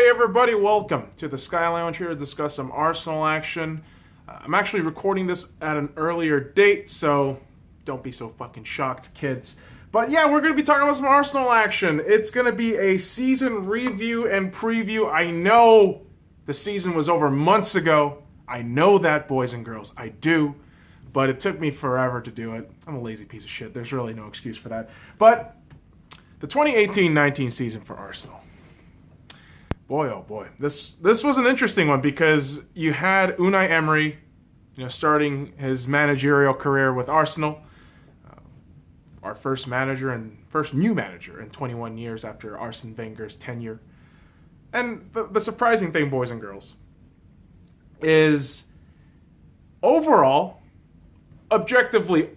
Hey everybody, welcome to the Sky Lounge here to discuss some Arsenal action. I'm actually recording this at an earlier date, so don't be so fucking shocked, kids. But yeah, we're going to be talking about some Arsenal action. It's going to be a season review and preview. I know the season was over months ago. I know that, boys and girls. I do. But it took me forever to do it. I'm a lazy piece of shit. There's really no excuse for that. But the 2018-19 season for Arsenal. Boy, oh boy. This was an interesting one because you had Unai Emery, starting his managerial career with Arsenal. Our first new manager in 21 years after Arsene Wenger's tenure. And the surprising thing, boys and girls, is objectively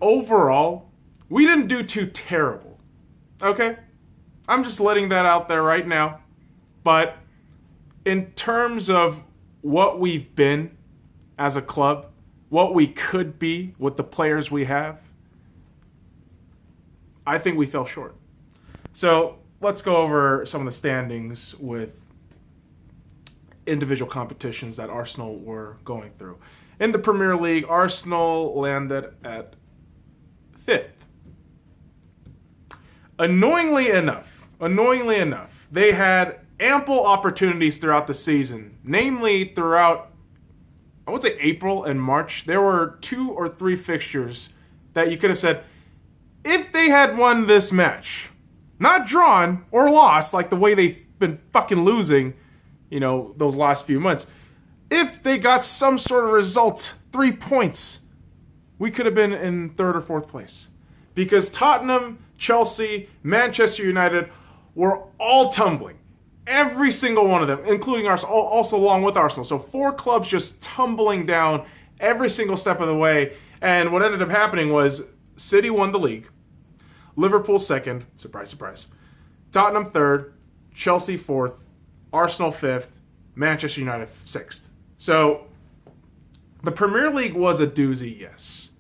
overall, we didn't do too terrible. Okay? I'm just letting that out there right now. But in terms of what we've been as a club, what we could be with the players we have, I think we fell short. So let's go over some of the standings with individual competitions that Arsenal were going through. In the Premier League, Arsenal landed at 5th. Annoyingly enough, they had ample opportunities throughout the season, namely throughout, I would say, April and March. There were 2 or 3 fixtures that you could have said, if they had won this match, not drawn or lost like the way they've been fucking losing, those last few months, if they got some sort of result, 3 points, we could have been in 3rd or 4th place. Because Tottenham, Chelsea, Manchester United were all tumbling. Every single one of them, including Arsenal, also along with Arsenal. So 4 clubs just tumbling down every single step of the way. And what ended up happening was City won the league, Liverpool 2nd, surprise, surprise, Tottenham 3rd, Chelsea 4th, Arsenal 5th, Manchester United 6th. So the Premier League was a doozy, yes.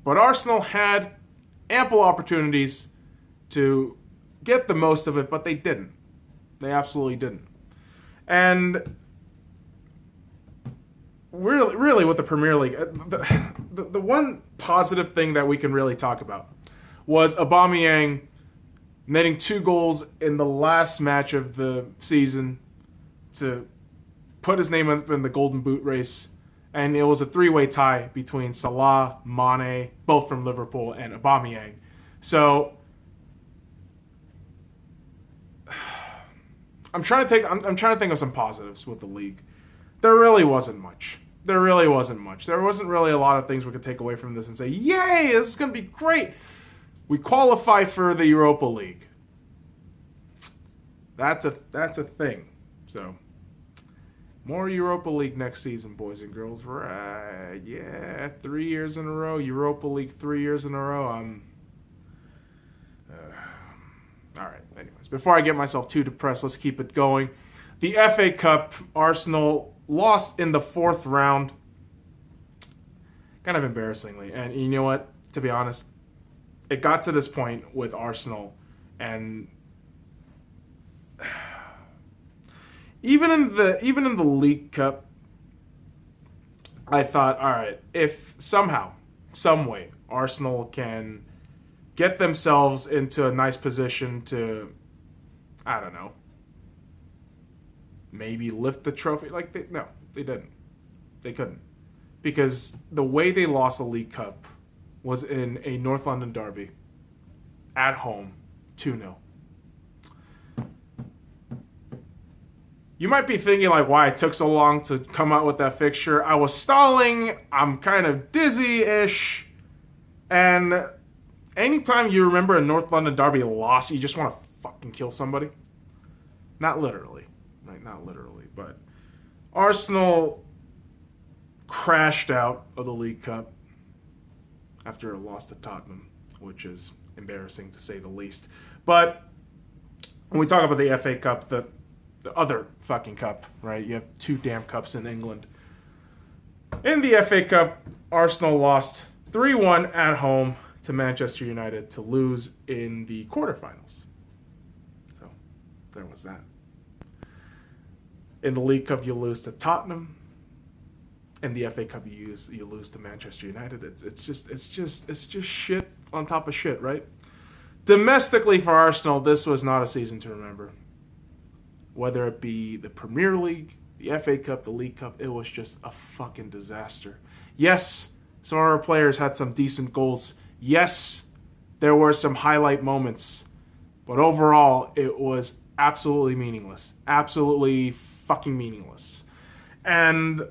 But Arsenal had ample opportunities to get the most of it, but they didn't. They absolutely didn't. And really with the Premier League, the one positive thing that we can really talk about was Aubameyang netting 2 goals in the last match of the season to put his name up in the Golden Boot race. And it was a 3-way tie between Salah, Mane, both from Liverpool, and Aubameyang. So I'm trying to think of some positives with the league. There really wasn't much. There wasn't really a lot of things we could take away from this and say, yay, this is going to be great. We qualify for the Europa League. That's a thing. So more Europa League next season, boys and girls. Right? Yeah, 3 years in a row. Europa League 3 years in a row. All right, anyways, before I get myself too depressed, let's keep it going. The FA Cup, Arsenal lost in the 4th round. Kind of embarrassingly. And you know what? To be honest, it got to this point with Arsenal, and even in the League Cup, I thought, all right, if somehow, some way, Arsenal can get themselves into a nice position to, I don't know, maybe lift the trophy. No, they didn't. They couldn't. Because the way they lost the League Cup was in a North London derby, at home, 2-0. You might be thinking why it took so long to come out with that fixture. I was stalling. I'm kind of dizzy-ish. And anytime you remember a North London derby loss, you just want to fucking kill somebody. Not literally. Right? Not literally. But Arsenal crashed out of the League Cup after a loss to Tottenham, which is embarrassing to say the least. But when we talk about the FA Cup, the other fucking cup, right? You have 2 damn cups in England. In the FA Cup, Arsenal lost 3-1 at home to Manchester United to lose in the quarterfinals. So there was that. In the League Cup, you lose to Tottenham. In the FA Cup, you lose to Manchester United. It's just shit on top of shit, right? Domestically for Arsenal, this was not a season to remember. Whether it be the Premier League, the FA Cup, the League Cup, it was just a fucking disaster. Yes, some of our players had some decent goals. Yes, there were some highlight moments. But overall, it was absolutely meaningless. Absolutely fucking meaningless. And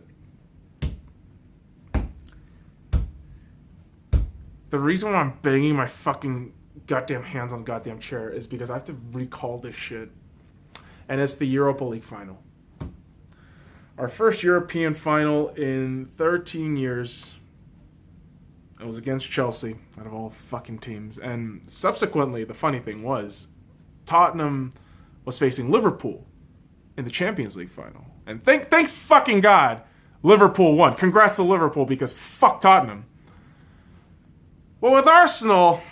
the reason why I'm banging my fucking goddamn hands on the goddamn chair is because I have to recall this shit. And it's the Europa League final. Our first European final in 13 years. It was against Chelsea, out of all fucking teams. And subsequently, the funny thing was, Tottenham was facing Liverpool in the Champions League final. And thank fucking God, Liverpool won. Congrats to Liverpool, because fuck Tottenham. Well, with Arsenal,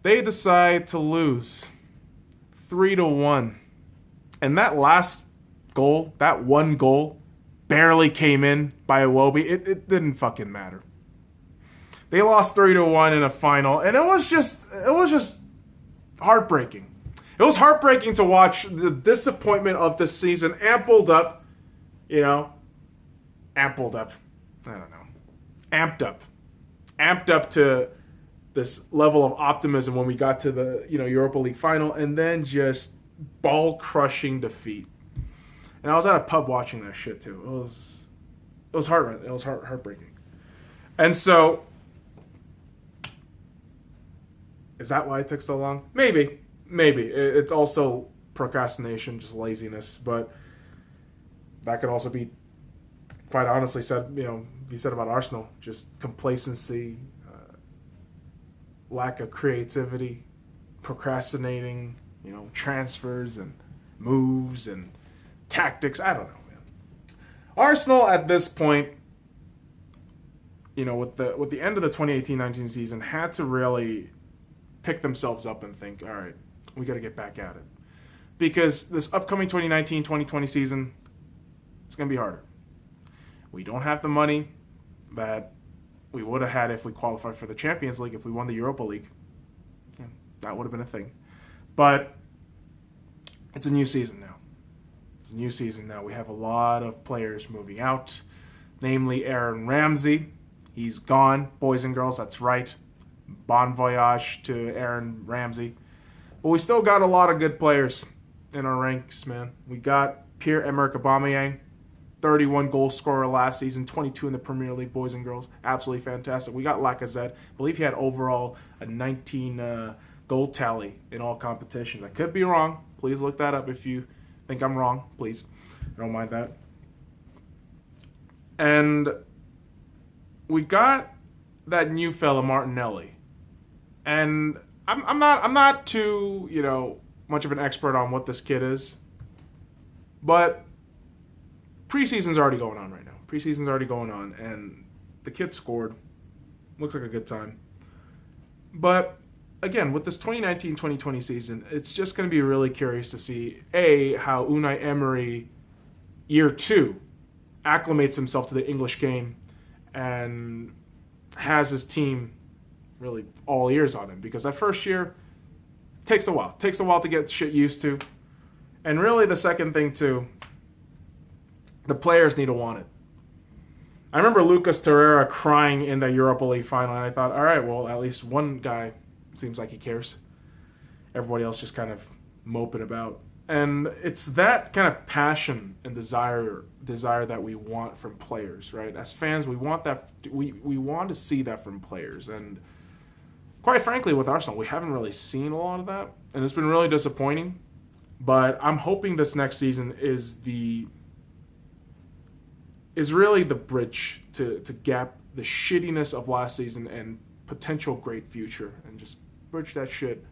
they decide to lose 3-1. And that last goal, that one goal, barely came in by Iwobi. It didn't fucking matter. They lost 3-1 in a final, and it was just heartbreaking. It was heartbreaking to watch the disappointment of this season amped up. Amped up to this level of optimism when we got to the Europa League final, and then just ball-crushing defeat. And I was at a pub watching that shit too. It was heartbreaking. And so, is that why it took so long? Maybe. It's also procrastination, just laziness. But that could also be, quite honestly, be said about Arsenal. Just complacency, lack of creativity, procrastinating, transfers and moves and tactics. I don't know, man. Arsenal at this point, with the end of the 2018-19 season, had to really pick themselves up and think, all right, we got to get back at it. Because this upcoming 2019-2020 season, it's going to be harder. We don't have the money that we would have had if we qualified for the Champions League, if we won the Europa League. Yeah, that would have been a thing. But it's a new season now. We have a lot of players moving out, namely Aaron Ramsey. He's gone, boys and girls, that's right. Bon voyage to Aaron Ramsey. But we still got a lot of good players in our ranks, man. We got Pierre-Emerick Aubameyang, 31 goal scorer last season, 22 in the Premier League, boys and girls. Absolutely fantastic. We got Lacazette. I believe he had overall a 19 goal tally in all competitions. I could be wrong. Please look that up if you think I'm wrong. Please. I don't mind that. And we got that new fella, Martinelli. And I'm not too, much of an expert on what this kid is. But preseason's already going on right now. And the kid scored. Looks like a good time. But again, with this 2019-2020 season, it's just going to be really curious to see, how Unai Emery, year 2, acclimates himself to the English game and has his team really all ears on him. Because that first year takes a while. Takes a while to get shit used to. And really the second thing, too, the players need to want it. I remember Lucas Torreira crying in the Europa League final, and I thought, all right, well, at least one guy seems like he cares. Everybody else just kind of moping about. And it's that kind of passion and desire that we want from players, right? As fans, we want that. We want to see that from players. And quite frankly, with Arsenal, we haven't really seen a lot of that, and it's been really disappointing. But I'm hoping this next season is really the bridge to gap the shittiness of last season and potential great future, and just bridge that shit.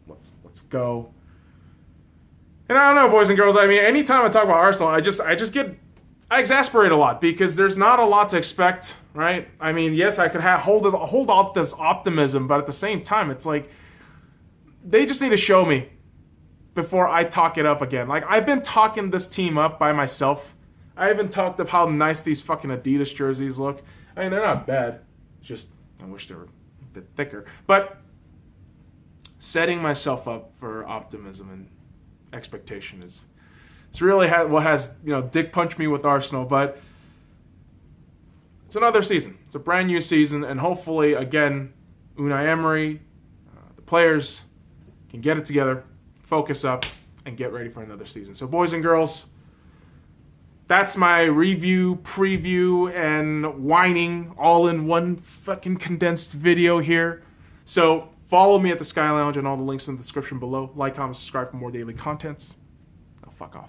Let's go. And I don't know, boys and girls. I mean, anytime I talk about Arsenal, I exasperate a lot because there's not a lot to expect, right? I mean, yes, I could hold out this optimism, but at the same time, it's like they just need to show me. before I talk it up again. Like, I've been talking this team up by myself. I haven't talked of how nice these fucking Adidas jerseys look. I mean, they're not bad. Just, I wish they were a bit thicker. But setting myself up for optimism and expectation is it's really what has, dick punched me with Arsenal. But it's another season. It's a brand new season. And hopefully, again, Unai Emery, the players can get it together, focus up, and get ready for another season. So, boys and girls, that's my review, preview, and whining all in one fucking condensed video here. So, follow me at the Sky Lounge and all the links in the description below. Like, comment, subscribe for more daily contents. Now, fuck off.